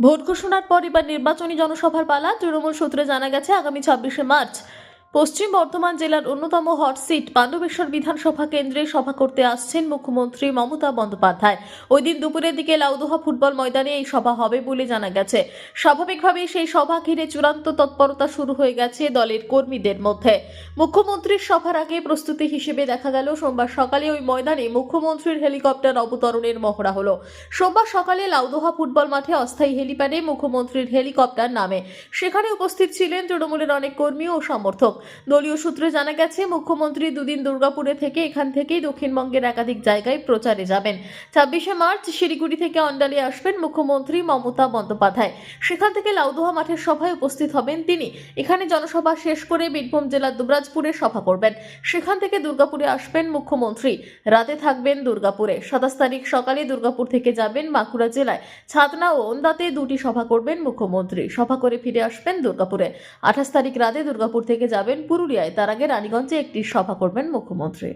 Vote ঘোষণার পর এবার নির্বাচনী জনসভার পালা। তৃণমূল সূত্রে জানা গেছে আগামী 26শে মার্চ পশ্চিম বর্ধমান জেলার অন্যতম হট সিট পাণ্ডবেশ্বর বিধানসভা কেন্দ্রে সভা করতে আসছেন মুখ্যমন্ত্রী মমতা বন্দ্যোপাধ্যায়। ওই দিন দুপুরের দিকে লাউদোহা ফুটবল ময়দানে এই সভা হবে বলে জানা গেছে। স্বাভাবিকভাবেই সেই সভা ঘিরে চূড়ান্ত তৎপরতা শুরু হয়ে গেছে দলের কর্মীদের মধ্যে। মুখ্যমন্ত্রীর সভার আগে প্রস্তুতি হিসেবে দেখা গেল সোমবার সকালে ওই ময়দানে মুখ্যমন্ত্রীর হেলিকপ্টার অবতরণের মহড়া হলো। সোমবার সকালে লাউদোহা ফুটবল মাঠে অস্থায়ী হেলিপ্যাডে মুখ্যমন্ত্রীর হেলিকপ্টার নামে। সেখানে উপস্থিত ছিলেন তৃণমূলের অনেক কর্মী ও সমর্থক। দলীয় সূত্রে জানা গেছে মুখ্যমন্ত্রী দুদিন দুর্গাপুরে থেকে এখান থেকেই দক্ষিণবঙ্গের একাধিক জায়গায় প্রচারে যাবেন। 26শে মার্চ শিলিগুড়ি থেকে অন্ডালে আসবেন মুখ্যমন্ত্রী মমতা বন্দ্যোপাধ্যায়। সেখান থেকে লাউদোহা মাঠের সভায় উপস্থিত হবেন তিনি। এখানে জনসভা শেষ করে বীরভূম জেলার দুবরাজপুরে সভা করবেন। সেখান থেকে দুর্গাপুরে আসবেন মুখ্যমন্ত্রী। রাতে থাকবেন দুর্গাপুরে। 27 তারিখ সকালে দুর্গাপুর থেকে যাবেন বাঁকুড়া জেলায় ছাতনা ও ওন্দাতে দুটি সভা করবেন মুখ্যমন্ত্রী। সভা করে ফিরে আসবেন দুর্গাপুরে। 28 তারিখ রাতে দুর্গাপুর থেকে যাবেন পুরুলিয়ায়। তার আগে রানীগঞ্জে একটি সভা করবেন মুখ্যমন্ত্রী।